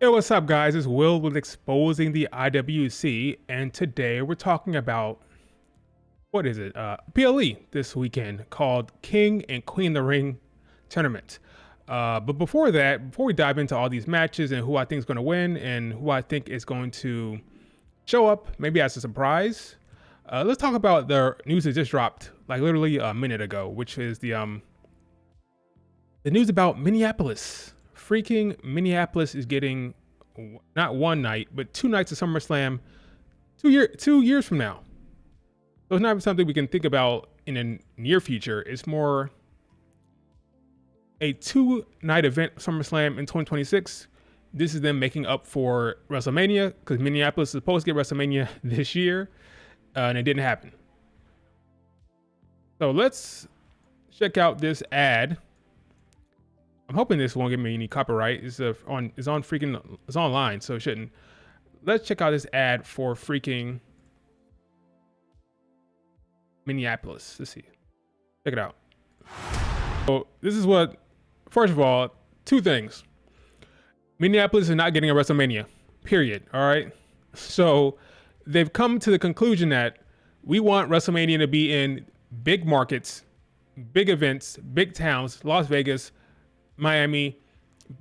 Hey, what's up, guys? It's Will with Exposing the IWC, and today we're talking about what is it? PLE this weekend called King and Queen of the Ring tournament. But before that, before we dive into all these matches and who I think is going to win and who I think is going to show up, maybe as a surprise, let's talk about the news that just dropped like literally a minute ago, which is the news about Minneapolis. Freaking Minneapolis is getting not one night, but 2 nights of SummerSlam 2 years from now. So it's not something we can think about in the near future. It's more a 2-night event, SummerSlam in 2026. This is them making up for WrestleMania because Minneapolis is supposed to get WrestleMania this year, and it didn't happen. So let's check out this ad. I'm hoping this won't give me any copyright. It's online, so it shouldn't. Let's check out this ad for freaking Minneapolis. Let's see. Check it out. So this is what, first of all, 2 things. Minneapolis is not getting a WrestleMania, period. All right. So they've come to the conclusion that we want WrestleMania to be in big markets, big events, big towns, Las Vegas, Miami,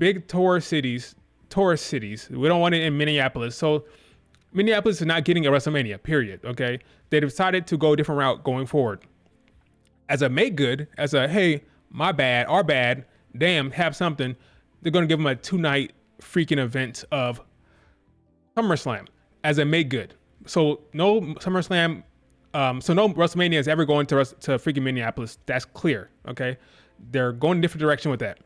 big tourist cities. We don't want it in Minneapolis. So Minneapolis is not getting a WrestleMania, period. Okay. They decided to go a different route going forward. As a make good, as a, hey, my bad, our bad, damn, have something. They're going to give them a 2-night freaking event of SummerSlam as a make good. So no SummerSlam, so no WrestleMania is ever going to freaking Minneapolis. That's clear. Okay. They're going a different direction with that.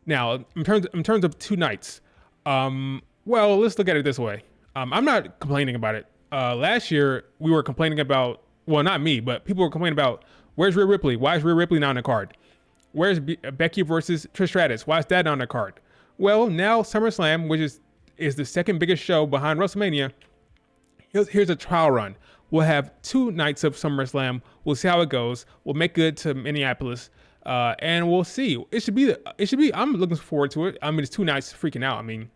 Now, in terms of 2 nights, well, let's look at it this way. I'm not complaining about it. Last year, we were complaining about, well, not me, but people were complaining about, where's Rhea Ripley? Why is Rhea Ripley not on the card? Where's Becky versus Trish Stratus? Why is that not on the card? Well, now SummerSlam, which is the second biggest show behind WrestleMania, here's a trial run. We'll have 2 nights of SummerSlam. We'll see how it goes. We'll make good to Minneapolis. And we'll see. It should be, I'm looking forward to it. I mean, it's 2 nights freaking out. I mean,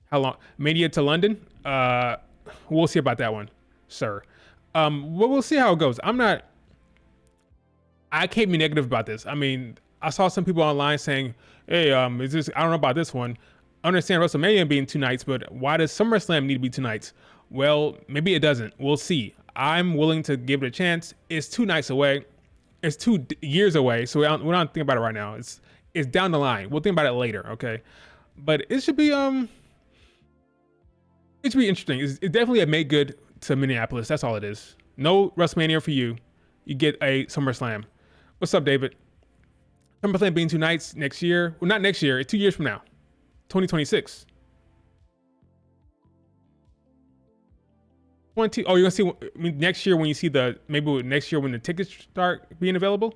how long? Mania to London? We'll see about that one, sir. Well, we'll see how it goes. I can't be negative about this. I mean, I saw some people online saying, hey, I don't know about this one. I understand WrestleMania being 2 nights, but why does SummerSlam need to be 2 nights? Well, maybe it doesn't. We'll see. I'm willing to give it a chance. It's 2 nights away. It's 2 years away, so we're not thinking about it right now. It's down the line. We'll think about it later, okay? But it should be interesting. It's definitely a make good to Minneapolis. That's all it is. No WrestleMania for you. You get a SummerSlam. What's up, David? SummerSlam being 2 nights next year. Well, not next year. It's 2 years from now, 2026. You're gonna see next year when you see maybe next year when the tickets start being available.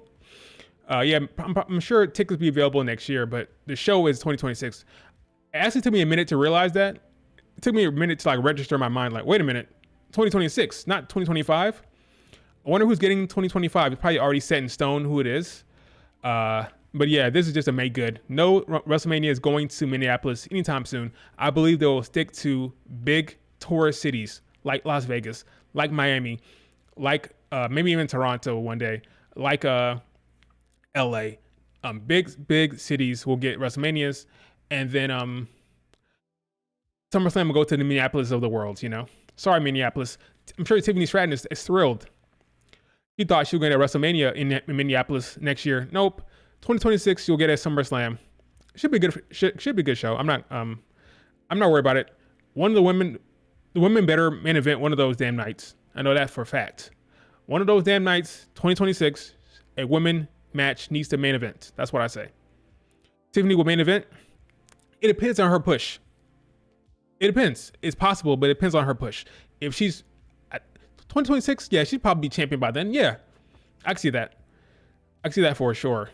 Yeah, I'm sure tickets will be available next year, but the show is 2026. It actually took me a minute to realize that. It took me a minute to like register in my mind, like, wait a minute, 2026, not 2025. I wonder who's getting 2025. It's probably already set in stone who it is. But yeah, this is just a make good. No WrestleMania is going to Minneapolis anytime soon. I believe they will stick to big tourist cities like Las Vegas, like Miami, like maybe even Toronto one day, like LA. Big cities will get WrestleManias, and then SummerSlam will go to the Minneapolis of the world, you know? Sorry, Minneapolis. I'm sure Tiffany Stratton is thrilled. She thought she would get a WrestleMania in Minneapolis next year. Nope. 2026, you'll get a SummerSlam. Should be good. Should be a good show. I'm not worried about it. The women better main event one of those damn nights. I know that for a fact. One of those damn nights, 2026, a women match needs to main event. That's what I say. Tiffany will main event. It depends on her push. It depends. It's possible, but it depends on her push. If she's at 2026, yeah, she'd probably be champion by then. Yeah, I can see that. I can see that for sure.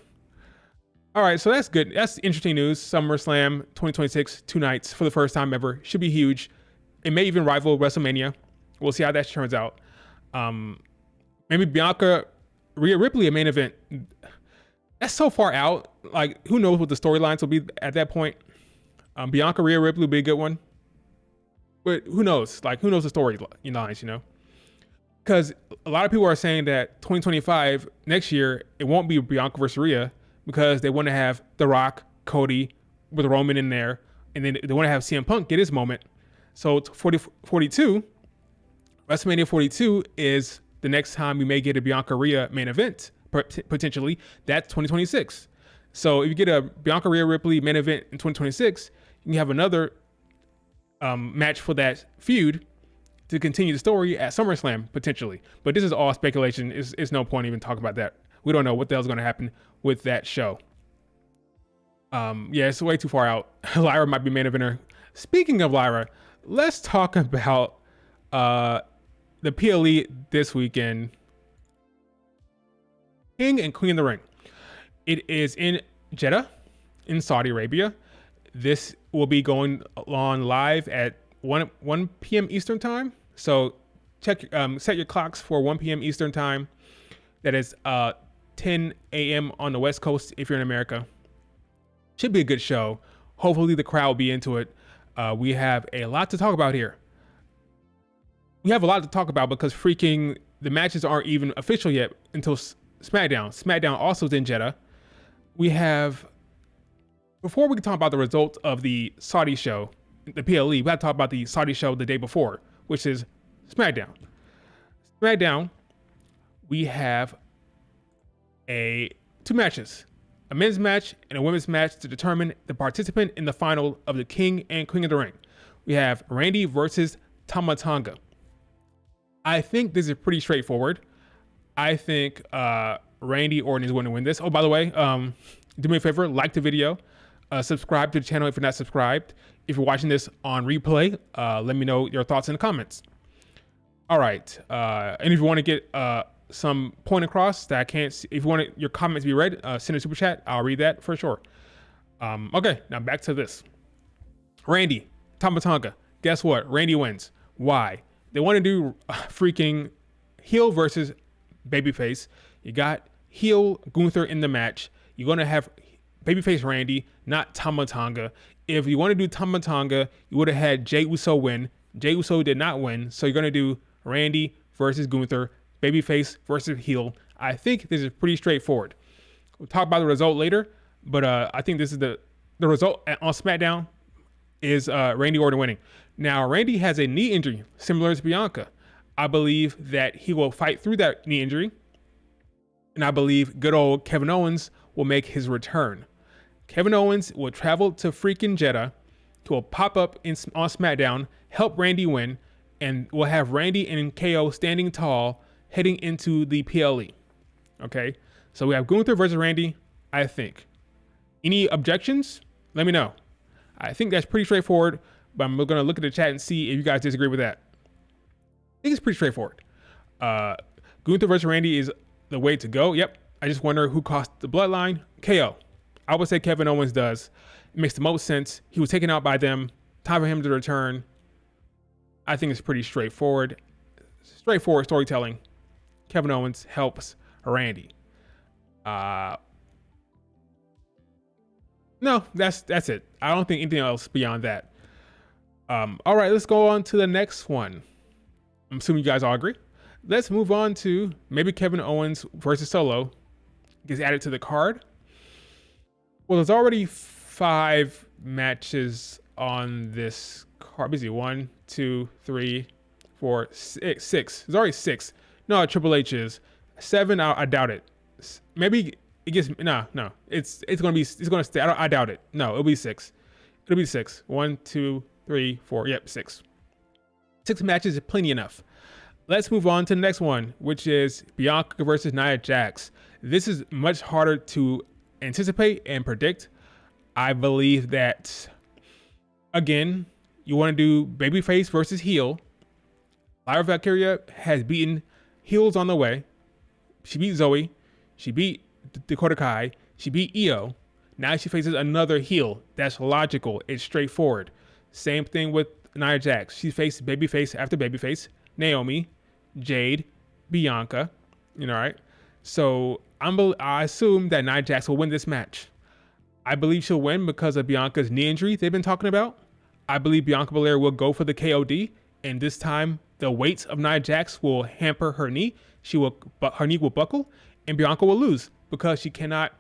All right, so that's good. That's interesting news. SummerSlam 2026, 2 nights for the first time ever. Should be huge. It may even rival WrestleMania. We'll see how that turns out. Maybe Rhea Ripley, a main event. That's so far out. Like, who knows what the storylines will be at that point. Bianca Rhea Ripley would be a good one, but who knows? Like, who knows the story lines, Because a lot of people are saying that 2025 next year it won't be Bianca versus Rhea because they want to have The Rock, Cody with Roman in there, and then they want to have CM Punk get his moment. So 42, WrestleMania 42 is the next time we may get a Bianca Rhea main event potentially. That's 2026. So if you get a Bianca Rhea Ripley main event in 2026, you can have another match for that feud to continue the story at SummerSlam potentially. But this is all speculation. It's no point even talking about that. We don't know what the hell's going to happen with that show. Yeah, it's way too far out. Lyra might be main eventer. Speaking of Lyra, let's talk about the PLE this weekend. King and Queen of the Ring. It is in Jeddah, in Saudi Arabia. This will be going on live at 1 p.m. Eastern time. So check, set your clocks for 1 p.m. Eastern time. That is 10 a.m. on the West Coast if you're in America. Should be a good show. Hopefully the crowd will be into it. We have a lot to talk about here. We have a lot to talk about because freaking the matches aren't even official yet until SmackDown. SmackDown also is in Jeddah. We have, before we can talk about the results of the Saudi show, the PLE, we have to talk about the Saudi show the day before, which is SmackDown. SmackDown, we have two matches, a men's match and a women's match to determine the participant in the final of the King and Queen of the Ring. We have Randy versus Tama Tonga. I think this is pretty straightforward. I think Randy Orton is going to win this. Oh, by the way, do me a favor, like the video, subscribe to the channel if you're not subscribed. If you're watching this on replay, let me know your thoughts in the comments. All right, and if you want to get some point across that I can't see, if you want your comments to be read, send a super chat. I'll read that for sure. Okay, now back to this. Randy, Tama Tonga. Guess what? Randy wins. Why? They want to do freaking heel versus babyface. You got heel Gunther in the match. You're going to have babyface Randy, not Tama Tonga. If you want to do Tama Tonga, you would have had Jey Uso win. Jey Uso did not win. So you're going to do Randy versus Gunther, babyface versus heel. I think this is pretty straightforward. We'll talk about the result later, but I think this is the result on SmackDown is Randy Orton winning. Now, Randy has a knee injury similar to Bianca. I believe that he will fight through that knee injury, and I believe good old Kevin Owens will make his return. Kevin Owens will travel to freaking Jeddah to a pop-up on SmackDown, help Randy win, and we'll have Randy and KO standing tall heading into the PLE. Okay, so we have Gunther versus Randy, I think. Any objections? Let me know. I think that's pretty straightforward, but I'm going to look at the chat and see if you guys disagree with that. I think it's pretty straightforward. Gunther versus Randy is the way to go. Yep. I just wonder who cost the bloodline. KO. I would say Kevin Owens does. It makes the most sense. He was taken out by them. Time for him to return. I think it's pretty straightforward. Straightforward storytelling. Kevin Owens helps Randy. No, that's it. I don't think anything else beyond that. All right, let's go on to the next one. I'm assuming you guys all agree. Let's move on to maybe Kevin Owens versus Solo gets added to the card. Well, there's already 5 matches on this card. Busy 1, 2, 3, 4, 6. There's already 6. No, Triple H is 7. I doubt it. Maybe it gets no. It's gonna stay. I doubt it. No, it'll be 6. It'll be 6. 1, 2, 3, 4. Yep, 6. 6 matches is plenty enough. Let's move on to the next one, which is Bianca versus Nia Jax. This is much harder to anticipate and predict. I believe that, again, you want to do babyface versus heel. Lyra Valkyria has beaten heels on the way. She beat Zoe. She beat Dakota Kai. She beat Io. Now she faces another heel. That's logical. It's straightforward. Same thing with Nia Jax. She faced babyface after babyface. Naomi, Jade, Bianca. You know, right? So I assume that Nia Jax will win this match. I believe she'll win because of Bianca's knee injury they've been talking about. I believe Bianca Belair will go for the KOD, and this time the weight of Nia Jax will hamper her knee. Her knee will buckle, and Bianca will lose because she cannot.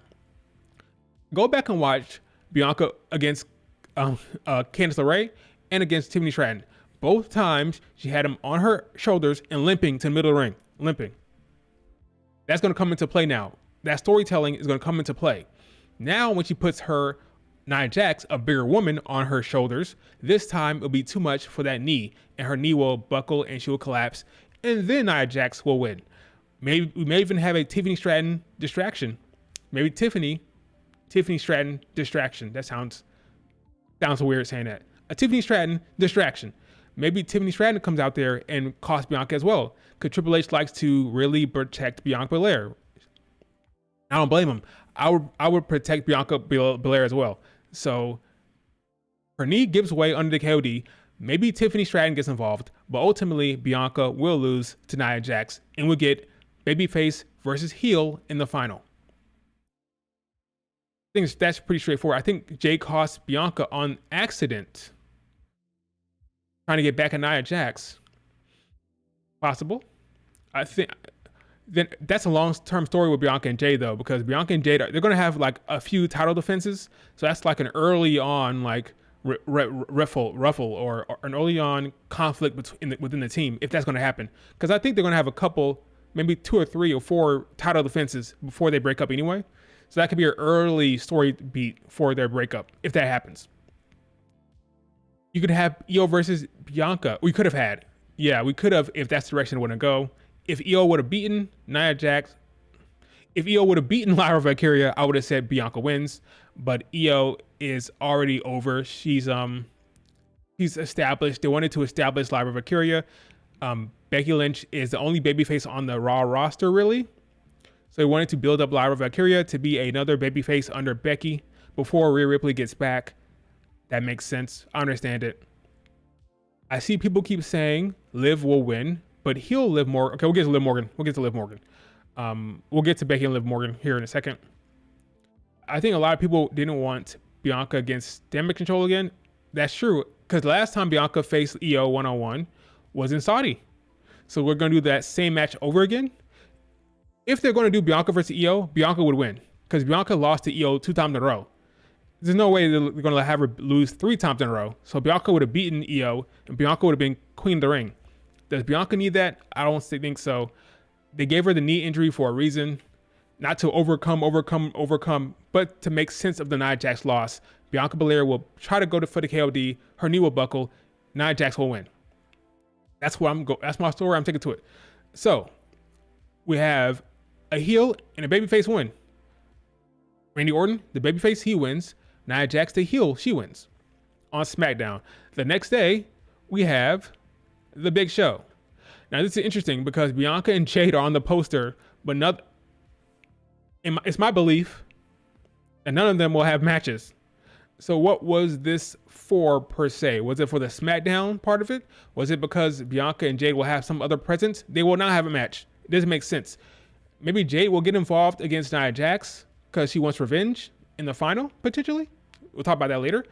Go back and watch Bianca against Candice LeRae and against Tiffany Stratton. Both times she had him on her shoulders and limping to the middle of the ring, limping. That's going to come into play now. That storytelling is going to come into play. Now, when she puts her Nia Jax, a bigger woman, on her shoulders, this time it'll be too much for that knee, and her knee will buckle and she will collapse, and then Nia Jax will win. Maybe we may even have a Tiffany Stratton distraction. Maybe Tiffany Stratton distraction. That sounds weird saying that. A Tiffany Stratton distraction. Maybe Tiffany Stratton comes out there and costs Bianca as well, because Triple H likes to really protect Bianca Belair. I don't blame him. I would protect Bianca Belair as well. So her knee gives way under the KOD. Maybe Tiffany Stratton gets involved, but ultimately Bianca will lose to Nia Jax, and we'll get babyface versus heel in the final. I think that's pretty straightforward. I think Jay cost Bianca on accident, trying to get back at Nia Jax. Possible. I think then that's a long-term story with Bianca and Jay, though, because Bianca and Jay, they're going to have like a few title defenses. So that's like an early on like ruffle or an early on conflict within the team, if that's going to happen. Because I think they're going to have a couple, maybe 2 or 3 or 4 title defenses before they break up anyway. So that could be an early story beat for their breakup, if that happens. You could have Io versus Bianca. We could have, if that's the direction it would go. If Io would have beaten Nia Jax, if Io would have beaten Lyra Valkyria, I would have said Bianca wins. But Io is already over. She's established. They wanted to establish Lyra Valkyria. Becky Lynch is the only babyface on the Raw roster, really. So they wanted to build up Lyra Valkyria to be another babyface under Becky before Rhea Ripley gets back. That makes sense. I understand it. I see people keep saying Liv will win, but he'll Liv Morgan. Okay, we'll get to Liv Morgan. We'll get to Becky and Liv Morgan here in a second. I think a lot of people didn't want Bianca against Damage Control again. That's true, because last time Bianca faced Io one-on-one was in Saudi. So we're going to do that same match over again. If they're going to do Bianca versus Io, Bianca would win, because Bianca lost to Io 2 times in a row. There's no way they're going to have her lose 3 times in a row. So Bianca would have beaten Io, and Bianca would have been queen of the ring. Does Bianca need that? I don't think so. They gave her the knee injury for a reason, not to overcome, but to make sense of the Nia Jax loss. Bianca Belair will try to go for the KOD. Her knee will buckle. Nia Jax will win. That's my story. I'm taking to it. So we have a heel and a babyface win. Randy Orton, the babyface, he wins. Nia Jax, the heel, she wins on SmackDown. The next day, we have the Big Show. Now, this is interesting because Bianca and Jade are on the poster, but it's my belief that none of them will have matches. So what was this for, per se? Was it for the SmackDown part of it? Was it because Bianca and Jade will have some other presence? They will not have a match. It doesn't make sense. Maybe Jade will get involved against Nia Jax because she wants revenge in the final, potentially. We'll talk about that later.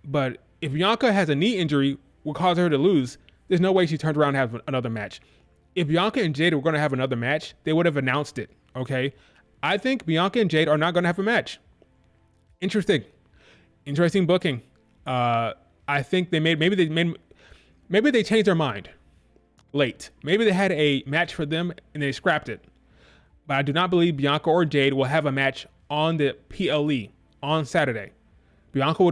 But if Bianca has a knee injury, will cause her to lose, there's no way she turns around and has another match. If Bianca and Jade were going to have another match, they would have announced it, okay? I think Bianca and Jade are not going to have a match. Interesting booking. I think maybe they changed their mind late. Maybe they had a match for them and they scrapped it. But I do not believe Bianca or Jade will have a match on the PLE on Saturday. Bianca will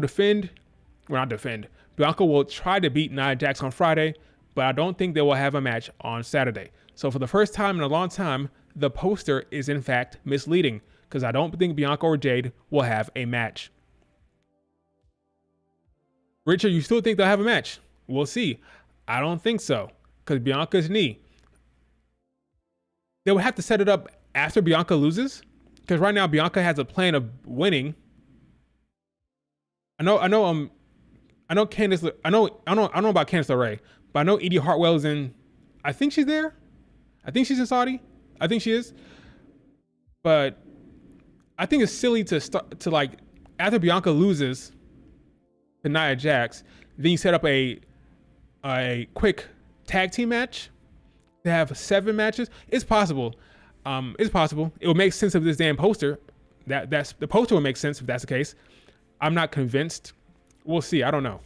Bianca will try to beat Nia Jax on Friday, but I don't think they will have a match on Saturday. So for the first time in a long time, the poster is in fact misleading because I don't think Bianca or Jade will have a match. Richard, you still think they'll have a match? We'll see. I don't think so because Bianca's knee. They would have to set it up after Bianca loses, because right now Bianca has a plan of winning. I know Candice. I don't know about Candice LeRae, but I know Edie Hartwell is in. I think she's there. I think she's in Saudi. I think she is. But I think it's silly to start to like after Bianca loses to Nia Jax, then you set up a quick tag team match to have 7 matches. It's possible. It's possible. It would make sense of this damn poster. That's the poster would make sense if that's the case. I'm not convinced. We'll see. I don't know.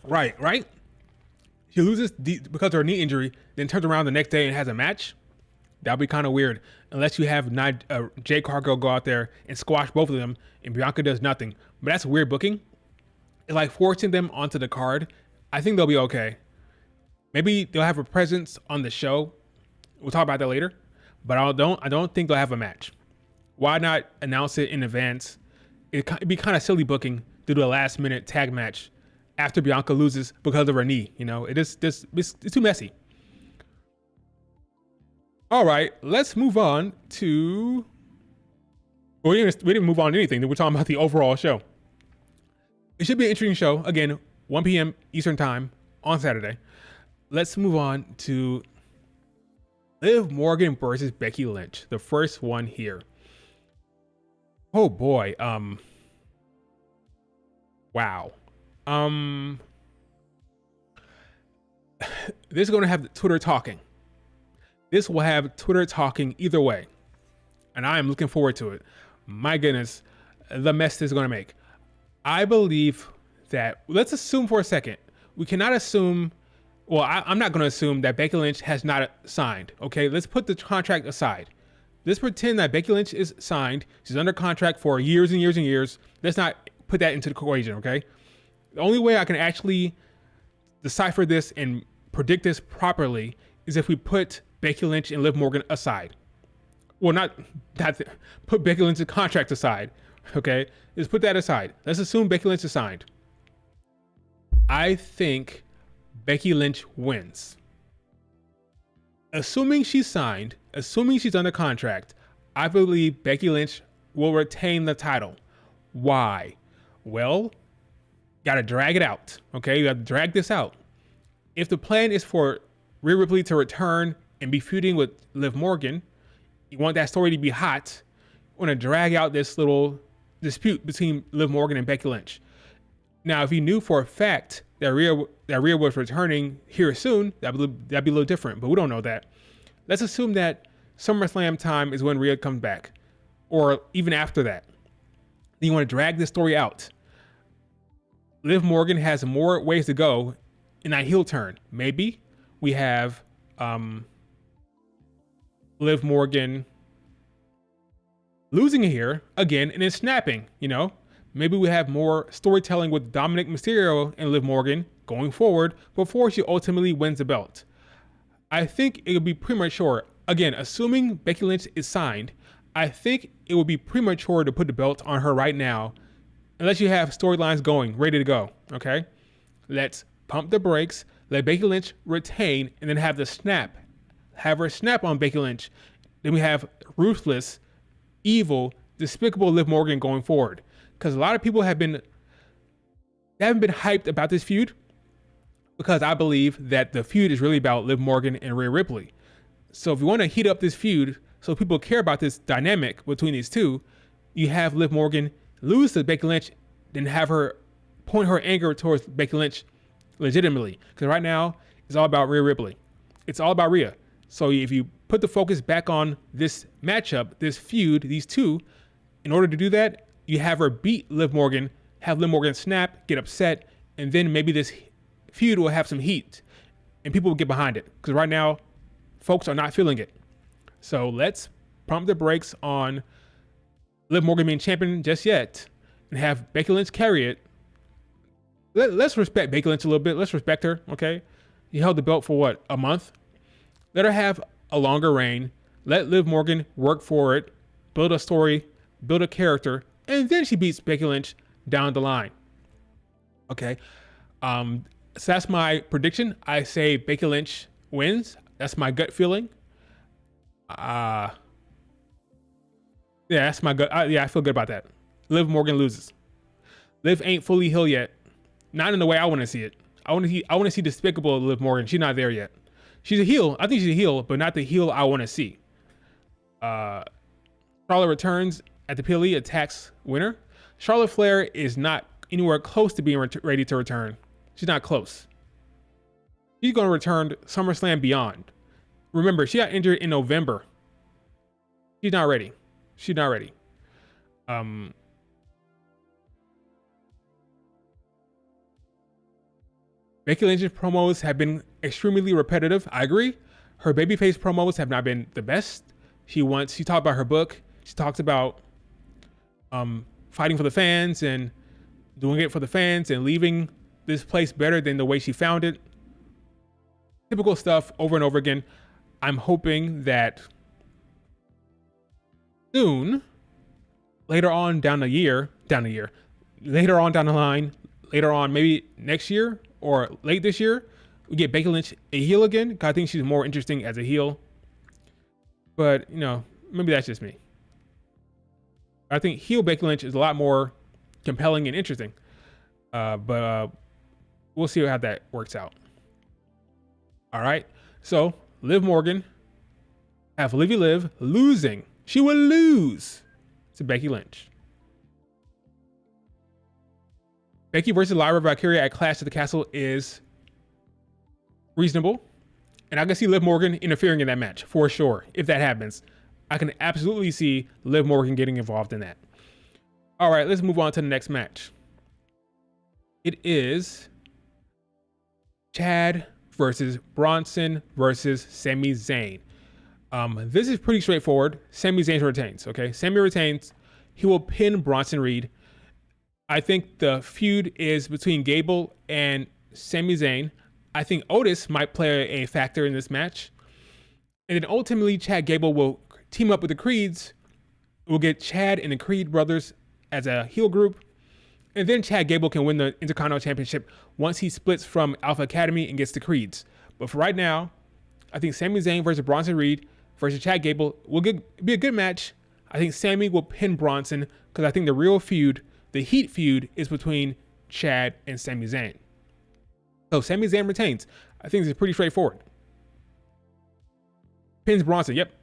Right. She loses because of her knee injury, then turns around the next day and has a match. That'd be kind of weird, unless you have Jade Cargill go out there and squash both of them, and Bianca does nothing. But that's weird booking. It's like forcing them onto the card. I think they'll be okay. Maybe they'll have a presence on the show. We'll talk about that later. But I don't think they'll have a match. Why not announce it in advance? It'd be kind of silly booking to do a last minute tag match after Bianca loses because of her knee. You know, it's too messy. All right, let's move on to. Well, we didn't move on to anything. We're talking about the overall show. It should be an interesting show. Again, 1 p.m. Eastern time on Saturday. Let's move on to Liv Morgan versus Becky Lynch, the first one here. Oh boy. Wow. This is going to have Twitter talking. This will have Twitter talking either way. And I am looking forward to it. My goodness, the mess this is going to make. I believe that, let's assume for a second, we cannot assume, well, I'm not going to assume that Becky Lynch has not signed. Okay, let's put the contract aside. Let's pretend that Becky Lynch is signed. She's under contract for years and years and years. Let's not put that into the equation, okay? The only way I can actually decipher this and predict this properly is if we put Becky Lynch and Liv Morgan aside. Well, not put Becky Lynch's contract aside, okay? Let's put that aside. Let's assume Becky Lynch is signed. I think Becky Lynch wins. Assuming she's signed, assuming she's under contract, I believe Becky Lynch will retain the title. Why? Well, gotta drag it out, okay? You gotta drag this out. If the plan is for Rhea Ripley to return and be feuding with Liv Morgan, you want that story to be hot, you want to drag out this little dispute between Liv Morgan and Becky Lynch. Now, if you knew for a fact that Rhea was returning here soon, that'd be a little different, but we don't know that. Let's assume that SummerSlam time is when Rhea comes back, or even after that. Then you want to drag this story out. Liv Morgan has more ways to go in that heel turn. Maybe we have Liv Morgan losing here again and then snapping, you know? Maybe we have more storytelling with Dominic Mysterio and Liv Morgan going forward before she ultimately wins the belt. I think it would be premature. Again, assuming Becky Lynch is signed, I think it would be premature to put the belt on her right now unless you have storylines going, ready to go, okay? Let's pump the brakes, let Becky Lynch retain, and then have the snap. Have her snap on Becky Lynch. Then we have ruthless, evil, despicable Liv Morgan going forward. Because a lot of people haven't been hyped about this feud, because I believe that the feud is really about Liv Morgan and Rhea Ripley. So if you want to heat up this feud so people care about this dynamic between these two, you have Liv Morgan lose to Becky Lynch, then have her point her anger towards Becky Lynch legitimately. Because right now, it's all about Rhea Ripley. It's all about Rhea. So if you put the focus back on this matchup, this feud, these two, in order to do that, you have her beat Liv Morgan, have Liv Morgan snap, get upset, and then maybe this feud will have some heat and people will get behind it. Because right now, folks are not feeling it. So let's pump the brakes on Liv Morgan being champion just yet and have Becky Lynch carry it. Let's respect Becky Lynch a little bit. Let's respect her, okay? You held the belt for what, a month? Let her have a longer reign. Let Liv Morgan work for it, build a story, build a character, and then she beats Becky Lynch down the line. Okay. So that's my prediction. I say Becky Lynch wins. That's my gut feeling. Yeah, that's my gut. I feel good about that. Liv Morgan loses. Liv ain't fully heel yet. Not in the way I want to see it. I want to see despicable Liv Morgan. She's not there yet. She's a heel. I think she's a heel, but not the heel I want to see. Charlotte returns at the PLE, attacks winner. Charlotte Flair is not anywhere close to being ready to return. She's not close. She's going to return SummerSlam beyond. Remember, she got injured in November. She's not ready. She's not ready. Becky Lynch's promos have been extremely repetitive. I agree. Her babyface promos have not been the best. She talked about her book. She talks about fighting for the fans and doing it for the fans and leaving this place better than the way she found it. Typical stuff over and over again. I'm hoping that soon, later on down the line, later on, maybe next year or late this year, we get Becky Lynch a heel again. I think she's more interesting as a heel. But, maybe that's just me. I think heel Becky Lynch is a lot more compelling and interesting. But we'll see how that works out. All right. So, Liv Morgan have Livy Liv losing. She will lose to Becky Lynch. Becky versus Lyra Valkyria at Clash at the Castle is reasonable. And I can see Liv Morgan interfering in that match for sure. If that happens, I can absolutely see Liv Morgan getting involved in that. All right, let's move on to the next match. It is Chad versus Bronson versus Sami Zayn. This is pretty straightforward. Sami Zayn retains, okay? Sami retains. He will pin Bronson Reed. I think the feud is between Gable and Sami Zayn. I think Otis might play a factor in this match. And then ultimately, Chad Gable will team up with the Creeds. We'll get Chad and the Creed brothers as a heel group. And then Chad Gable can win the Intercontinental Championship once he splits from Alpha Academy and gets the Creeds. But for right now, I think Sami Zayn versus Bronson Reed versus Chad Gable will be a good match. I think Sami will pin Bronson because I think the real feud, the heat feud, is between Chad and Sami Zayn. So Sami Zayn retains. I think this is pretty straightforward. Pins Bronson, yep.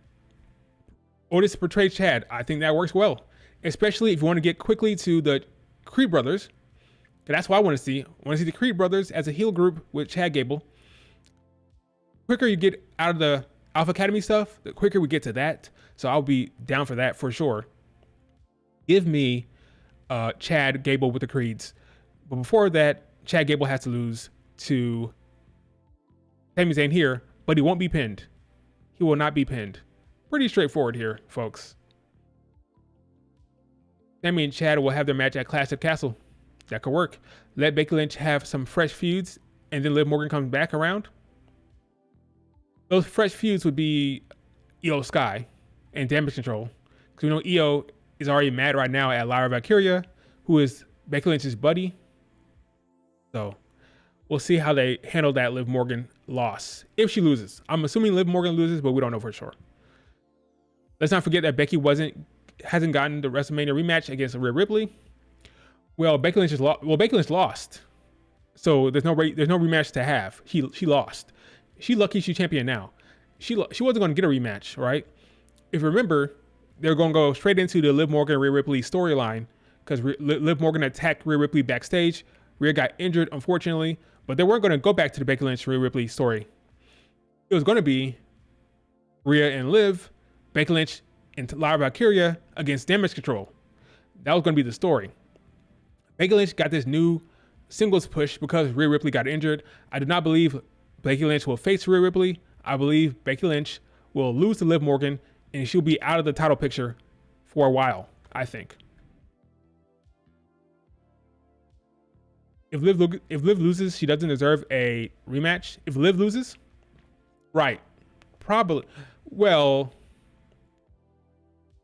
Otis portrays Chad. I think that works well, especially if you want to get quickly to the Creed brothers. That's what I want to see. I want to see the Creed brothers as a heel group with Chad Gable. Quicker you get out of the Alpha Academy stuff, the quicker we get to that. So I'll be down for that for sure. Give me Chad Gable with the Creeds. But before that, Chad Gable has to lose to Sami Zayn here, but he won't be pinned. He will not be pinned. Pretty straightforward here, folks. Sami and Chad will have their match at Clash of Castle. That could work. Let Becky Lynch have some fresh feuds, and then Liv Morgan comes back around. Those fresh feuds would be Io Sky and Damage Control. Because we know Io is already mad right now at Lyra Valkyria, who is Becky Lynch's buddy. So we'll see how they handle that Liv Morgan loss. If she loses. I'm assuming Liv Morgan loses, but we don't know for sure. Let's not forget that Becky hasn't gotten the WrestleMania rematch against Rhea Ripley. Well, Becky Lynch lost. So there's no rematch to have. She lost. She's lucky she's champion now. She wasn't going to get a rematch, right? If you remember, they're going to go straight into the Liv Morgan Rhea Ripley storyline because Liv Morgan attacked Rhea Ripley backstage. Rhea got injured, unfortunately, but they weren't going to go back to the Becky Lynch Rhea Ripley story. It was going to be Rhea and Liv, Becky Lynch and Lyra Valkyria against Damage Control. That was going to be the story. Becky Lynch got this new singles push because Rhea Ripley got injured. I do not believe Becky Lynch will face Rhea Ripley. I believe Becky Lynch will lose to Liv Morgan and she'll be out of the title picture for a while, I think. If Liv loses, she doesn't deserve a rematch. If Liv loses, right, probably. Well,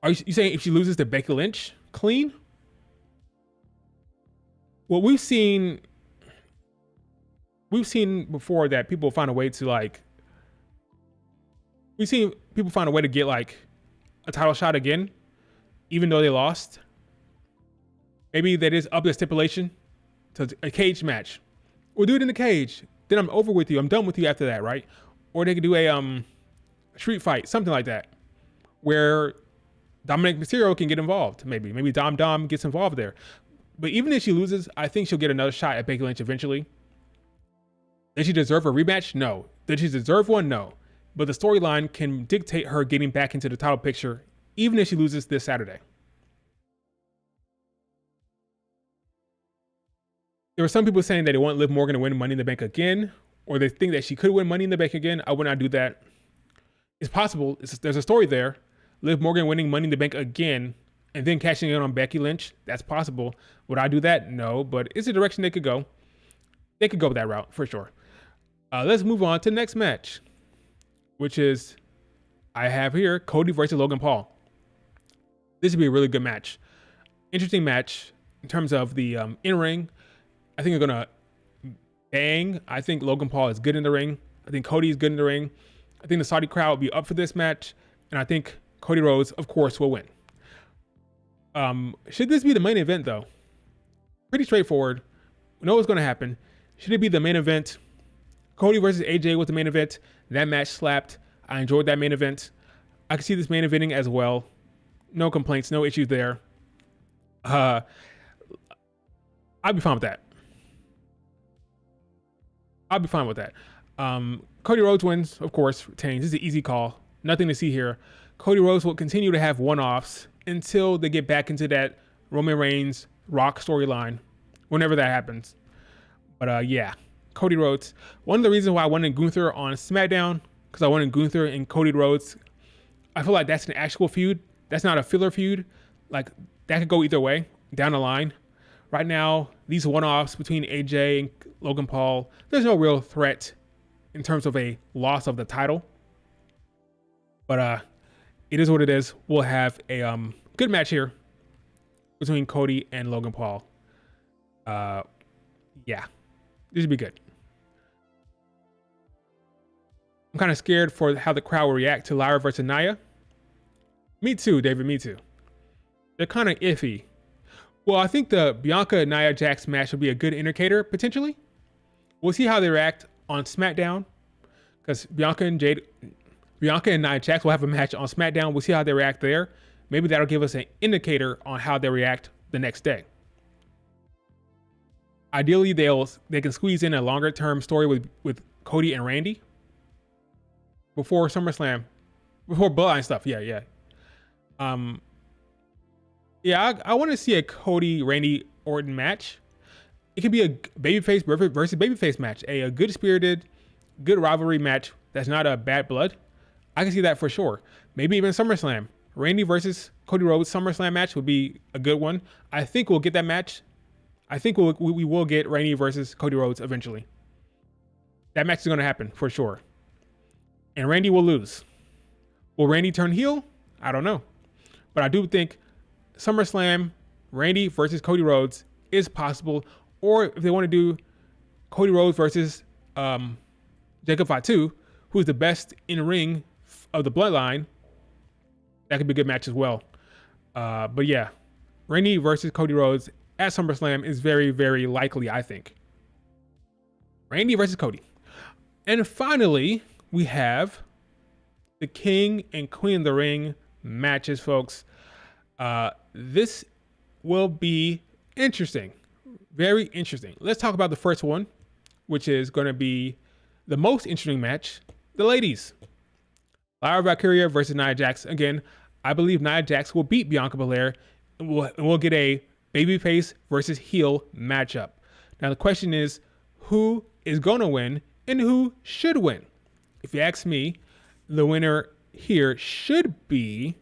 are you saying if she loses to Becky Lynch clean? Well, we've seen before that people find a way to we've seen people find a way to get a title shot again, even though they lost. Maybe that is up the stipulation to a cage match. We'll do it in the cage. Then I'm over with you. I'm done with you after that, right? Or they could do a street fight, something like that, where Dominic Mysterio can get involved. Maybe Dom gets involved there. But even if she loses, I think she'll get another shot at Becky Lynch eventually. Did she deserve a rematch? No. Did she deserve one? No. But the storyline can dictate her getting back into the title picture, even if she loses this Saturday. There were some people saying that they want Liv Morgan to win Money in the Bank again, or they think that she could win Money in the Bank again. I would not do that. It's possible. There's a story there. Liv Morgan winning Money in the Bank again and then cashing in on Becky Lynch. That's possible. Would I do that? No, but it's a direction they could go. They could go that route for sure. Let's move on to the next match, which is, I have here, Cody versus Logan Paul. This would be a really good match. Interesting match in terms of the in-ring. I think they're going to bang. I think Logan Paul is good in the ring. I think Cody is good in the ring. I think the Saudi crowd will be up for this match. And I think Cody Rhodes, of course, will win. Should this be the main event, though? Pretty straightforward. We know what's going to happen. Should it be the main event? Cody versus AJ was the main event. That match slapped. I enjoyed that main event. I can see this main eventing as well. No complaints, no issues there. I'd be fine with that. I'll be fine with that. Cody Rhodes wins, of course, retains. This is an easy call. Nothing to see here. Cody Rhodes will continue to have one-offs until they get back into that Roman Reigns Rock storyline, whenever that happens. But yeah, Cody Rhodes. One of the reasons why I wanted Gunther on SmackDown, because I wanted Gunther and Cody Rhodes. I feel like that's an actual feud. That's not a filler feud. Like, that could go either way down the line. Right now, these one-offs between AJ and Logan Paul, there's no real threat in terms of a loss of the title. But it is what it is. We'll have a good match here between Cody and Logan Paul. Yeah, this would be good. I'm kind of scared for how the crowd will react to Lyra versus Nia. Me too, David, me too. They're kind of iffy. Well, I think the Bianca and Nia Jax match will be a good indicator, potentially. We'll see how they react on SmackDown, because Bianca and Nia Jax will have a match on SmackDown. We'll see how they react there. Maybe that'll give us an indicator on how they react the next day. Ideally, they can squeeze in a longer term story with Cody and Randy before SummerSlam, before Bloodline stuff. Yeah. I want to see a Cody Randy Orton match. It could be a babyface versus babyface match, a good spirited, good rivalry match that's not a bad blood. I can see that for sure. Maybe even SummerSlam. Randy versus Cody Rhodes SummerSlam match would be a good one. I think we'll get that match. I think we will get Randy versus Cody Rhodes eventually. That match is going to happen for sure. And Randy will lose. Will Randy turn heel? I don't know. But I do think SummerSlam, Randy versus Cody Rhodes is possible. Or if they want to do Cody Rhodes versus Jacob Fatu, who's the best in ring of the Bloodline, that could be a good match as well. But yeah, Randy versus Cody Rhodes at SummerSlam is very, very likely, I think. Randy versus Cody. And finally, we have the King and Queen of the Ring matches, folks. This will be interesting. Very interesting. Let's talk about the first one, which is going to be the most interesting match, the ladies. Lyra Valkyria versus Nia Jax. Again, I believe Nia Jax will beat Bianca Belair, and we'll get a babyface versus heel matchup. Now the question is, who is going to win and who should win? If you ask me, the winner here should be...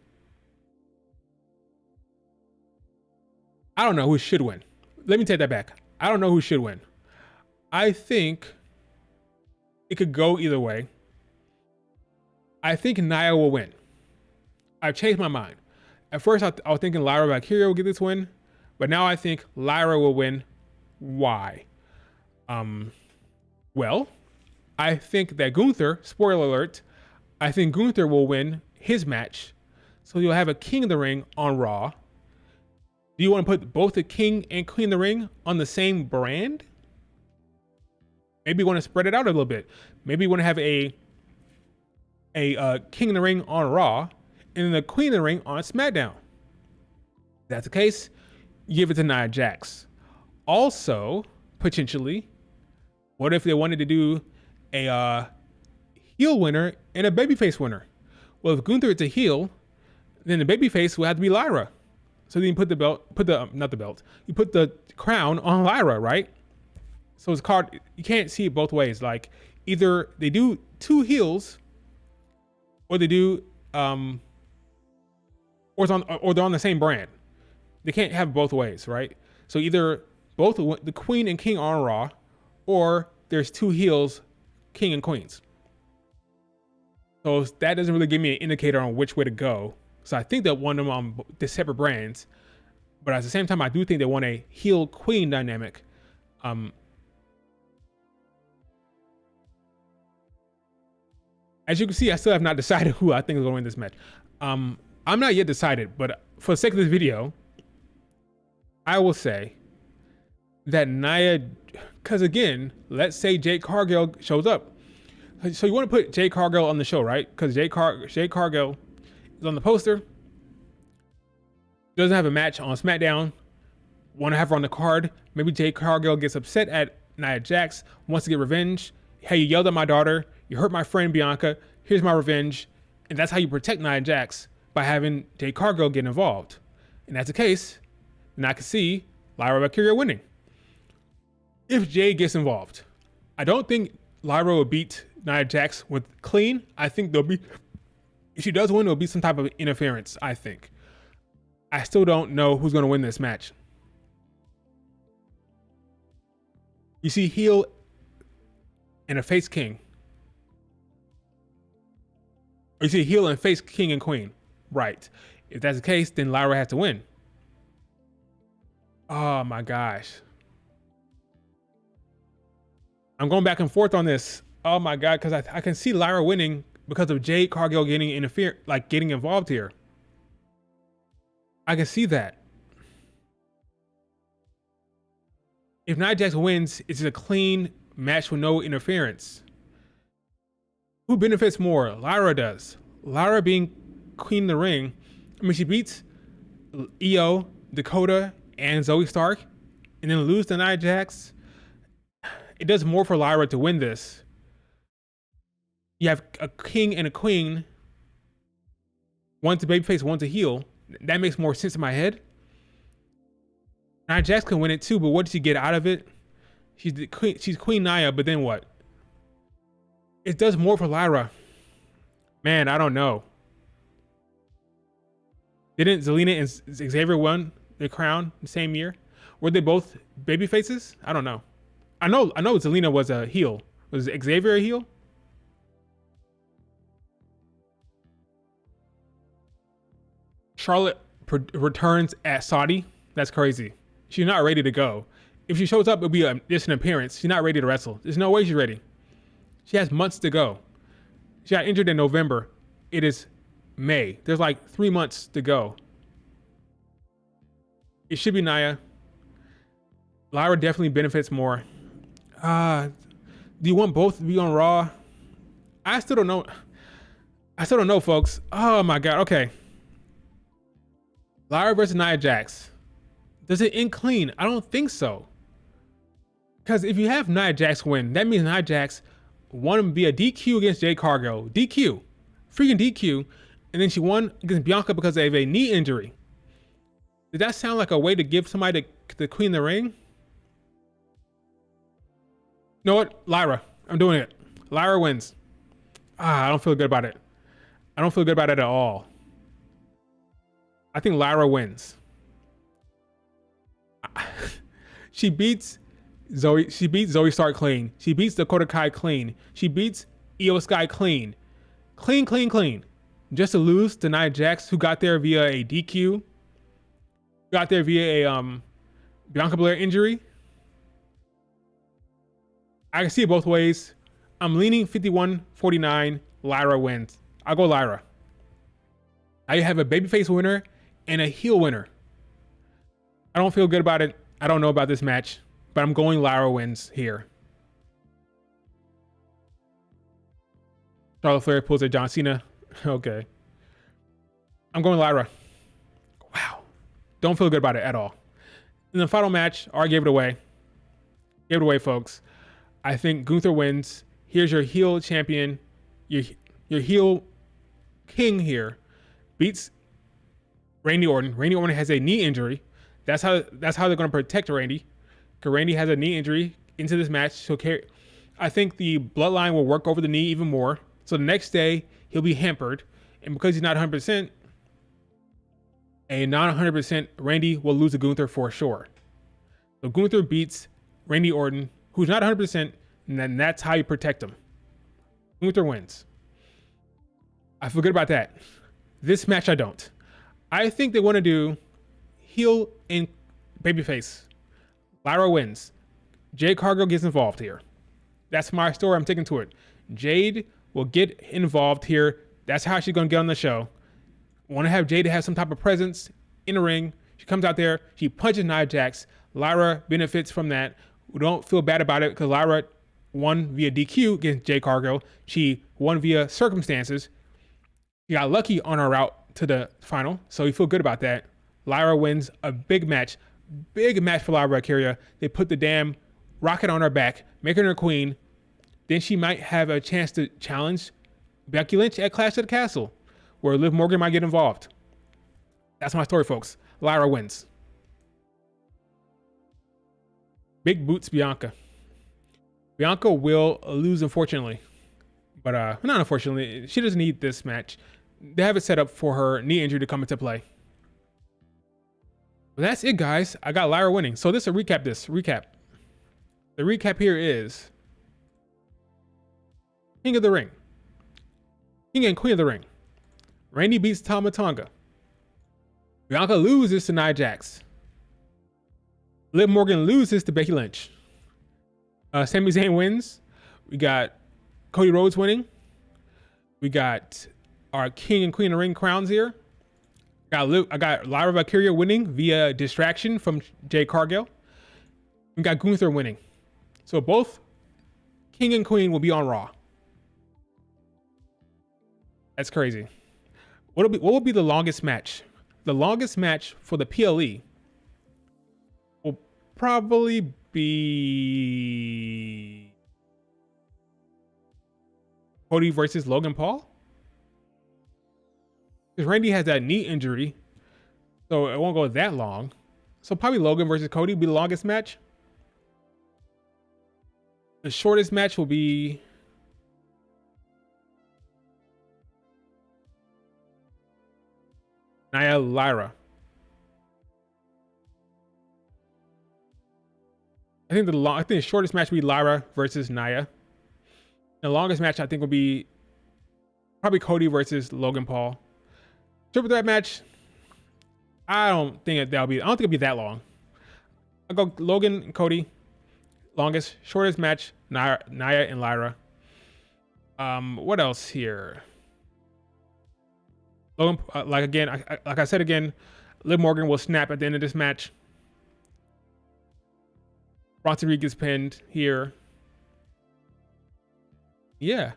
I don't know who should win. Let me take that back. I don't know who should win. I think it could go either way. I think Nia will win. I've changed my mind. At first, I was thinking Lyra Valkyria will get this win, but now I think Lyra will win. Why? Well, I think that Gunther, spoiler alert, I think Gunther will win his match. So you'll have a King of the Ring on Raw. Do you want to put both the King and Queen of the Ring on the same brand? Maybe you want to spread it out a little bit. Maybe you want to have a King of the Ring on Raw and then the queen of the ring on SmackDown. If that's the case, you give it to Nia Jax. Also, potentially, what if they wanted to do a heel winner and a babyface winner? Well, if Gunther is a heel, then the babyface will have to be Lyra. So then you put you put the crown on Lyra, right? So it's called, you can't see it both ways. Like either they do two heels, or they do or they're on the same brand. They can't have both ways, right? So either both the queen and king are on Raw, or there's two heels, king and queens. So that doesn't really give me an indicator on which way to go. So I think they'll want them on the separate brands, but at the same time, I do think they want a heel queen dynamic. As you can see, I still have not decided who I think is going to win this match. I'm not yet decided, but for the sake of this video, I will say that Nia, because again, let's say Jade Cargill shows up. So you want to put Jade Cargill on the show, right? Because Jade Cargill is on the poster. Doesn't have a match on SmackDown. Want to have her on the card. Maybe Jade Cargill gets upset at Nia Jax, wants to get revenge. Hey, you yelled at my daughter. You hurt my friend Bianca. Here's my revenge. And that's how you protect Nia Jax, by having Jade Cargill get involved. And that's the case, then I can see Lyra Valkyria winning. If Jade gets involved, I don't think Lyra will beat Nia Jax with clean. I think there'll be, if she does win, it'll be some type of interference, I think. I still don't know who's going to win this match. You see heel and a face king. Or you see heel and face king and queen. Right. If that's the case, then Lyra has to win. Oh my gosh. I'm going back and forth on this. Oh my God, because I can see Lyra winning because of Jade Cargill getting involved here. I can see that. If Nia Jax wins, it's a clean match with no interference. Who benefits more? Lyra does. Lyra being queen of the ring. I mean, she beats Io, Dakota, and Zoe Stark, and then lose to Nia Jax. It does more for Lyra to win this. You have a king and a queen. One's a babyface, one's a heel. That makes more sense in my head. Nia Jax can win it too, but what does she get out of it? She's the queen. She's Queen Nia, but then what? It does more for Lyra. Man, I don't know. Didn't Zelina and Xavier win the crown the same year? Were they both baby faces? I don't know. I know Zelina was a heel. Was Xavier a heel? Charlotte returns at Saudi. That's crazy. She's not ready to go. If she shows up, it'll be just an appearance. She's not ready to wrestle. There's no way she's ready. She has months to go. She got injured in November. It is May. There's like 3 months to go. It should be Nia. Lyra definitely benefits more. Do you want both to be on Raw? I still don't know. I still don't know, folks. Oh my God. Okay. Lyra versus Nia Jax. Does it end clean? I don't think so. Because if you have Nia Jax win, that means Nia Jax won to be a DQ against Jade Cargill. DQ. Freaking DQ. And then she won against Bianca because of a knee injury. Did that sound like a way to give somebody the queen of the ring? You know what? Lyra. I'm doing it. Lyra wins. I don't feel good about it. I don't feel good about it at all. I think Lyra wins. She beats Zoe. She beats Zoe Stark clean. She beats Dakota Kai clean. She beats Io Sky clean. Clean. Just to lose to Nia Jax, who got there via a DQ. Got there via a Bianca Belair injury. I can see it both ways. I'm leaning 51-49. Lyra wins. I'll go Lyra. I have a babyface winner and a heel winner. I don't feel good about it. I don't know about this match, but I'm going Lyra wins here. Charlotte Flair pulls a John Cena. Okay. I'm going Lyra. Wow. Don't feel good about it at all. In the final match, I gave it away. Gave it away, folks. I think Gunther wins. Here's your heel champion. Your heel king here beats Randy Orton. Randy Orton has a knee injury. That's how they're going to protect Randy. Because Randy has a knee injury into this match. So I think the bloodline will work over the knee even more. So the next day, he'll be hampered. And because he's not 100%, a non 100% Randy will lose to Gunther for sure. So Gunther beats Randy Orton, who's not 100%, and then that's how you protect him. Gunther wins. I feel good about that. This match, I don't. I think they want to do heel and babyface. Lyra wins. Jade Cargill gets involved here. That's my story. I'm taking to it. Jade will get involved here. That's how she's going to get on the show. Want to have Jade have some type of presence in the ring. She comes out there. She punches Nia Jax. Lyra benefits from that. We don't feel bad about it because Lyra won via DQ against Jade Cargill. She won via circumstances. She got lucky on her route to the final, so we feel good about that. Lyra wins a big match. Big match for Lyra Valkyria. They put the damn rocket on her back, making her queen. Then she might have a chance to challenge Becky Lynch at Clash of the Castle, where Liv Morgan might get involved. That's my story, folks. Lyra wins. Big boots Bianca. Bianca will lose, unfortunately. But not unfortunately. She doesn't need this match. They have it set up for her knee injury to come into play. But that's it, guys. I got Lyra winning. So this is a recap. The recap here is King of the Ring. King and Queen of the Ring. Randy beats Tama Tonga. Bianca loses to Nia Jax. Liv Morgan loses to Becky Lynch. Sami Zayn wins. We got Cody Rhodes winning. We got our King and Queen of the Ring crowns here. I got Lyra Valkyria winning via distraction from Jade Cargill. We got Gunther winning. So both King and Queen will be on Raw. That's crazy. What will be the longest match? The longest match for the PLE will probably be Cody versus Logan Paul. Because Randy has that knee injury, so it won't go that long. So probably Logan versus Cody will be the longest match. The shortest match will be Nia Lyra. I think the shortest match will be Lyra versus Nia. The longest match I think will be probably Cody versus Logan Paul. Triple threat match, I don't think it'll be that long. I'll go Logan and Cody. Longest, shortest match, Nia and Lyra. What else here? Logan, like I said again, Liv Morgan will snap at the end of this match. Bronson Reed gets pinned here. Yeah,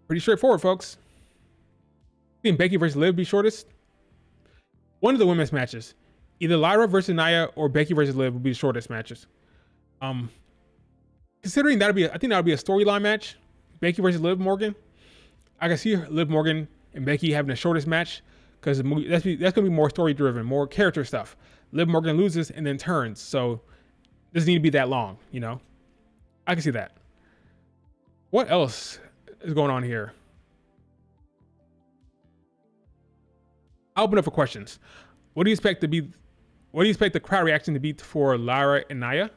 pretty straightforward, folks. I think Becky versus Liv be shortest. One of the women's matches, either Lyra versus Nia or Becky versus Liv will be the shortest matches. Considering I think that'll be a storyline match, Becky versus Liv Morgan. I can see Liv Morgan and Becky having the shortest match because that's gonna be more story driven, more character stuff. Liv Morgan loses and then turns, so it doesn't need to be that long, you know. I can see that. What else is going on here? I'll open up for questions. What do you expect the crowd reaction to be for Lyra and Nia?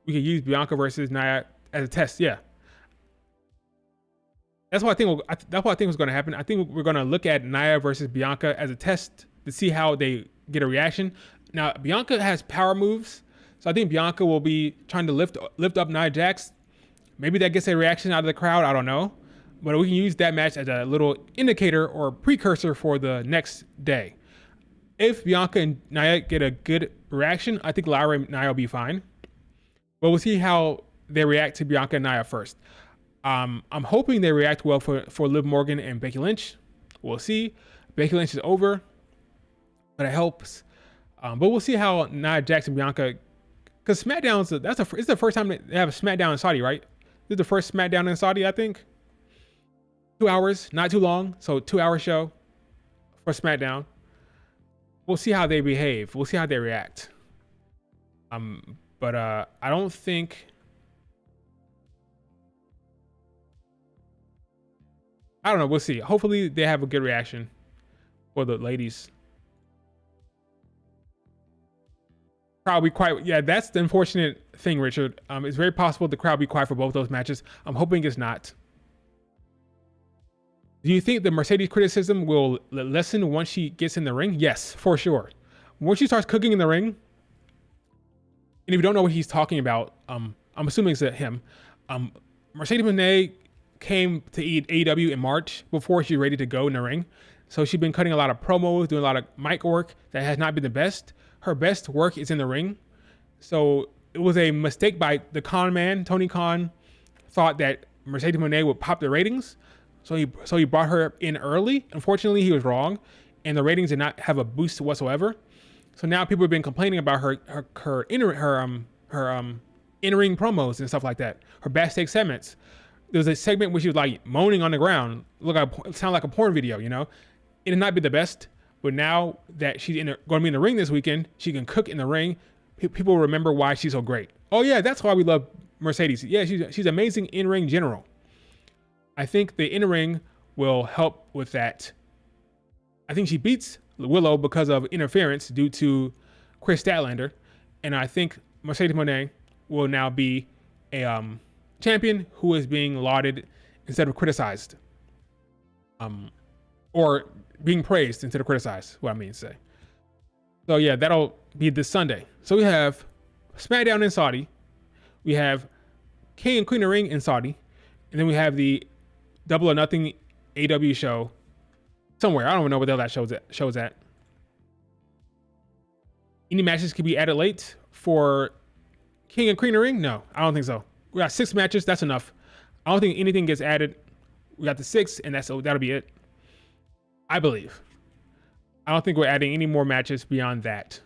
We could use Bianca versus Nia as a test. Yeah. That's what I think was going to happen. I think we're going to look at Nia versus Bianca as a test to see how they get a reaction. Now, Bianca has power moves, so I think Bianca will be trying to lift up Nia Jax. Maybe that gets a reaction out of the crowd. I don't know. But we can use that match as a little indicator or precursor for the next day. If Bianca and Nia get a good reaction, I think Lyra and Nia will be fine. But we'll see how they react to Bianca and Nia first. I'm hoping they react well for Liv Morgan and Becky Lynch. We'll see. Becky Lynch is over, but it helps. But we'll see how Nia Jax and Bianca, because SmackDown's it's the first time they have a SmackDown in Saudi, right? This is the first SmackDown in Saudi, I think. 2 hours, not too long, so 2-hour show for SmackDown. We'll see how they behave. We'll see how they react. But I don't think. I don't know. We'll see. Hopefully they have a good reaction for the ladies. Probably quiet. Yeah, that's the unfortunate thing, Richard. It's very possible the crowd be quiet for both those matches. I'm hoping it's not. Do you think the Mercedes criticism will lessen once she gets in the ring? Yes, for sure. Once she starts cooking in the ring, and if you don't know what he's talking about, I'm assuming it's him. Mercedes Moné came to AEW in March before she's ready to go in the ring. So she's been cutting a lot of promos, doing a lot of mic work that has not been the best. Her best work is in the ring. So it was a mistake by the con man. Tony Khan thought that Mercedes Moné would pop the ratings. So he brought her in early. Unfortunately, he was wrong, and the ratings did not have a boost whatsoever. So now people have been complaining about her in-ring promos and stuff like that. Her backstage segments. There was a segment where she was like moaning on the ground. It sounded like a porn video, you know. It did not be the best, but now that she's going to be in the ring this weekend, she can cook in the ring. People remember why she's so great. Oh yeah, that's why we love Mercedes. Yeah, she's amazing in-ring general. I think the in-ring will help with that. I think she beats Willow because of interference due to Chris Statlander. And I think Mercedes Moné will now be a champion who is being lauded instead of criticized. Or being praised instead of criticized, what I mean to say. So yeah, that'll be this Sunday. So we have SmackDown in Saudi. We have King and Queen of the Ring in Saudi. And then we have the Double or Nothing AW show somewhere. I don't even know what the hell that show's at. Any matches could be added late for King and Queen of the Ring? No, I don't think so. We got 6 matches. That's enough. I don't think anything gets added. We got the 6, and that'll be it. I believe. I don't think we're adding any more matches beyond that.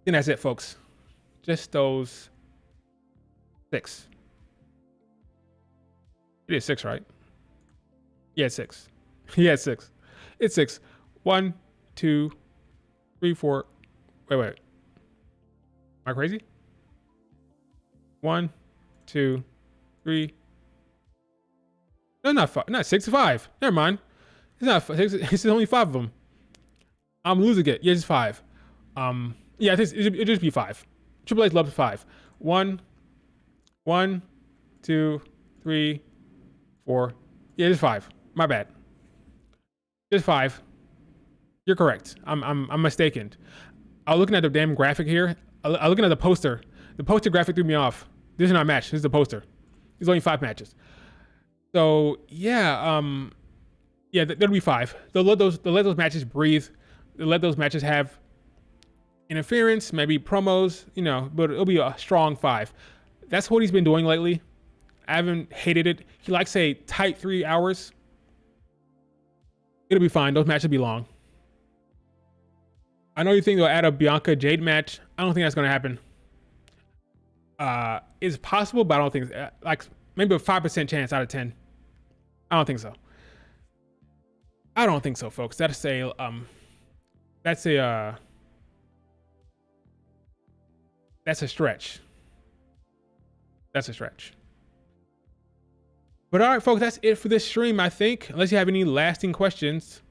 And that's it, folks. Just those 6. It is 6, right? Yeah, it's 6. Yeah, it's 6. It's 6. 1, 2, 3, 4. Wait. Am I crazy? 1, 2, 3. No, not 5. Not 6. 5. Never mind. It's not 6. It's only 5 of them. I'm losing it. Yeah, it's 5. Yeah, I think it'll just be 5. Triple H loves 5. 1, 2, 3, 4. Yeah, it's 5. My bad. It's 5. You're correct. I'm mistaken. I was looking at the damn graphic here. I was looking at the poster. The poster graphic threw me off. This is not a match. This is the poster. There's only 5 matches. So yeah, that'll be 5. They'll let those matches breathe. They'll let those matches have interference, maybe promos, but it'll be a strong 5. That's what he's been doing lately. I haven't hated it. He likes a tight 3 hours. It'll be fine. Those matches will be long. I know you think they'll add a Bianca Jade match. I don't think that's going to happen. It's possible, but I don't think like maybe a 5% chance out of 10. I don't think so. I don't think so, folks. That's a stretch. That's a stretch. But all right, folks, that's it for this stream, I think. Unless you have any lasting questions,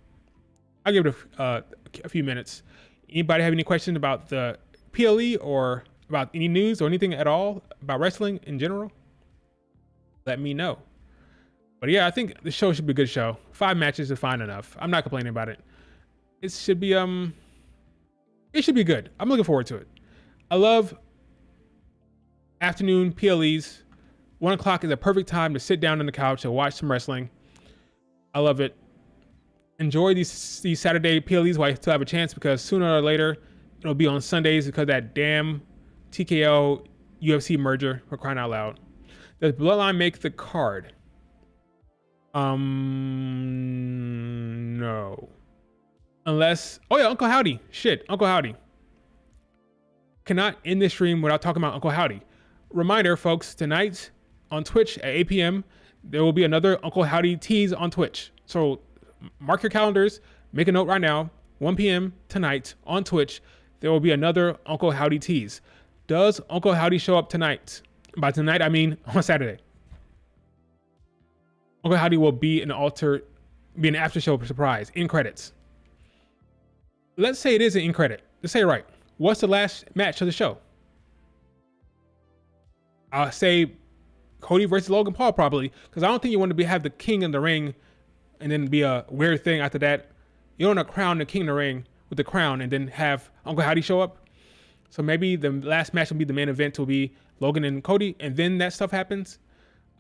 I'll give it a few minutes. Anybody have any questions about the PLE or about any news or anything at all about wrestling in general? Let me know. But yeah, I think the show should be a good show. 5 matches is fine enough. I'm not complaining about it. It should be good. I'm looking forward to it. I love afternoon PLEs. 1 o'clock is a perfect time to sit down on the couch and watch some wrestling. I love it. Enjoy these Saturday PLEs while you still have a chance, because sooner or later it'll be on Sundays because of that damn TKO UFC merger. We're crying out loud. Does Bloodline make the card? No. Unless, oh yeah, Uncle Howdy. Shit, Uncle Howdy. Cannot end this stream without talking about Uncle Howdy. Reminder, folks, tonight on Twitch at 8 p.m., there will be another Uncle Howdy tease on Twitch. So mark your calendars, make a note right now, 1 p.m. tonight on Twitch, there will be another Uncle Howdy tease. Does Uncle Howdy show up tonight? By tonight, I mean on Saturday. Uncle Howdy will be an after show surprise in credits. Let's say it is an in credit. Let's say it right. What's the last match of the show? I'll say Cody versus Logan Paul probably, because I don't think you want to have the king in the ring and then be a weird thing after that. You don't want to crown the king in the ring with the crown and then have Uncle Howdy show up. So maybe the last match will be the main event, will be Logan and Cody, and then that stuff happens.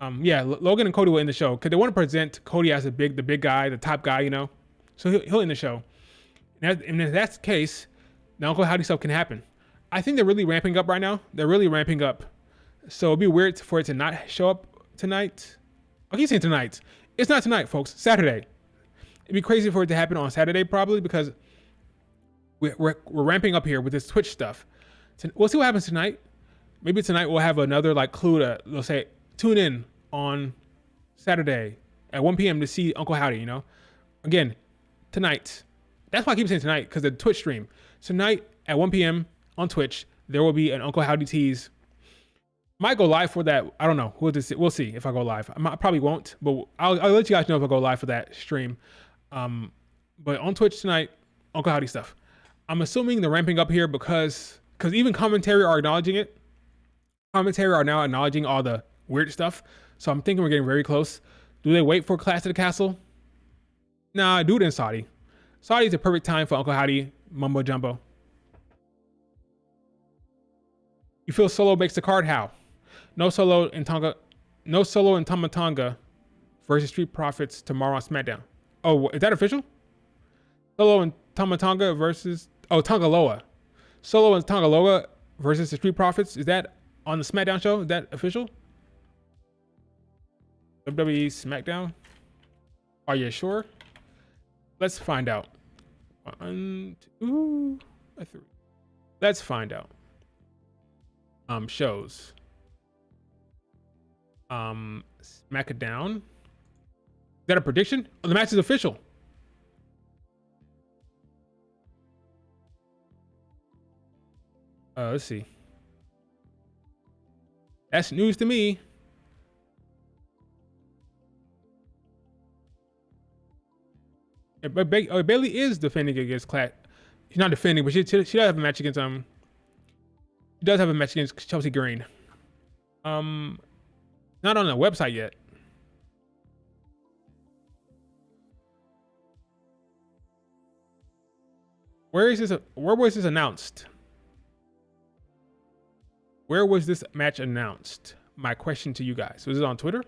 Logan and Cody will end the show because they want to present Cody as the big guy, the top guy, you know. So he'll end the show. And if that's the case, the Uncle Howdy stuff can happen. I think they're really ramping up right now. They're really ramping up. So it'd be weird for it to not show up tonight. I keep saying tonight. It's not tonight, folks. Saturday. It'd be crazy for it to happen on Saturday probably because we're ramping up here with this Twitch stuff. So we'll see what happens tonight. Maybe tonight we'll have another clue to, they'll say, tune in on Saturday at 1 p.m. to see Uncle Howdy, you know? Again, tonight. That's why I keep saying tonight, because the Twitch stream. Tonight at 1 p.m. on Twitch, there will be an Uncle Howdy tease. Might go live for that. I don't know. We'll see if I go live. I probably won't, but I'll let you guys know if I go live for that stream. But on Twitch tonight, Uncle Howdy stuff. I'm assuming they're ramping up here because even commentary are acknowledging it. Commentary are now acknowledging all the weird stuff. So I'm thinking we're getting very close. Do they wait for Clash of the Castle? Nah, do it in Saudi. Saudi's the perfect time for Uncle Howdy mumbo jumbo. You feel Solo makes the card? How? No Solo in Tama Tonga versus Street Profits tomorrow on SmackDown. Oh, is that official? Solo and Tama Tonga versus Tongaloa. Solo and Tongaloa versus the Street Profits. Is that on the SmackDown show? Is that official? WWE SmackDown? Are you sure? Let's find out. 1, 2, 3. Let's find out. Shows. SmackDown. Is that a prediction? Oh, the match is official. Let's see. That's news to me. But Bailey is defending against Clash. She's not defending, but she does have a match against She does have a match against Chelsea Green. Not on the website yet. Where was this announced? Where was this match announced? My question to you guys. Was it on Twitter?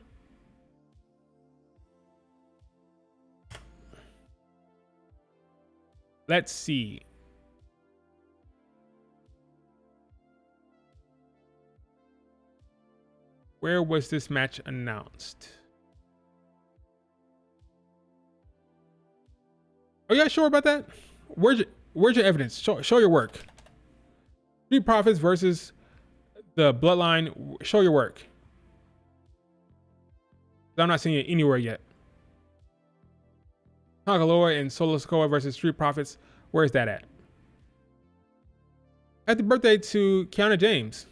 Let's see. Where was this match announced? Are you guys sure about that? Where's your evidence? Show your work. Street Profits versus the Bloodline. Show your work. I'm not seeing it anywhere yet. Tongaloa and Solo Sikoa versus Street Profits. Where's that at? Happy birthday to Kiana James.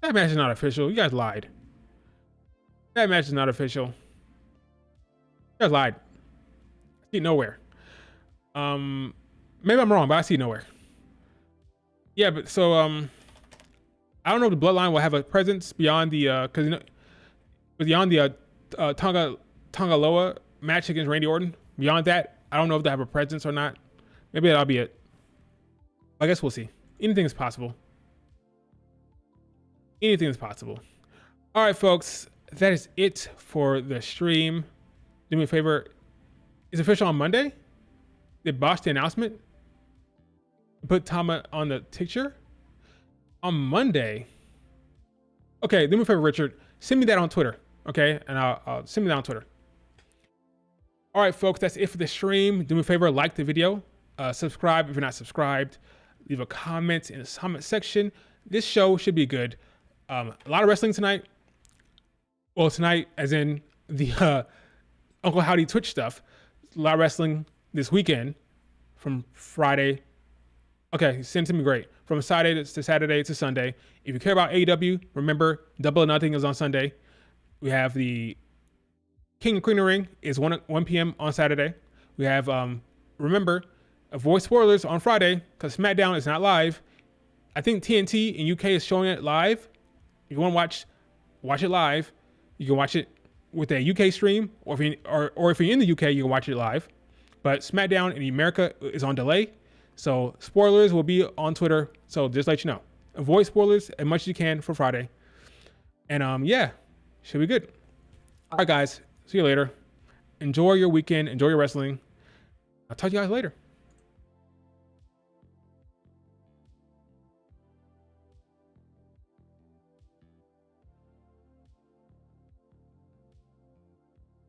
That match is not official. You guys lied. That match is not official. You guys lied. I see it nowhere. Maybe I'm wrong, but I see it nowhere. Yeah, but so I don't know if the Bloodline will have a presence beyond the beyond the Tongaloa match against Randy Orton. Beyond that, I don't know if they have a presence or not. Maybe that'll be it. I guess we'll see. Anything is possible. Anything is possible. All right, folks, that is it for the stream. Do me a favor. It's official on Monday. They botched the announcement. Put Tama on the picture. On Monday, Okay, do me a favor, Richard. Send me that on Twitter, okay? And I'll send me that on Twitter. All right, folks, that's it for the stream. Do me a favor, like the video, subscribe if you're not subscribed, leave a comment in the comment section. This show should be good. A lot of wrestling tonight. Well, tonight, as in the Uncle Howdy Twitch stuff. A lot of wrestling this weekend from Friday. Okay, send it to me, great. From Saturday to Saturday to Sunday. If you care about AEW, remember, Double or Nothing is on Sunday. We have the King and Queen of the Ring is 1 p.m. on Saturday. We have, remember, avoid spoilers on Friday because SmackDown is not live. I think TNT in UK is showing it live. If you want to watch it live. You can watch it with a UK stream, or if you're in the UK, you can watch it live. But SmackDown in America is on delay. So spoilers will be on Twitter. So just let you know. Avoid spoilers as much as you can for Friday. And yeah, should be good. All right, guys. See you later. Enjoy your weekend. Enjoy your wrestling. I'll talk to you guys later.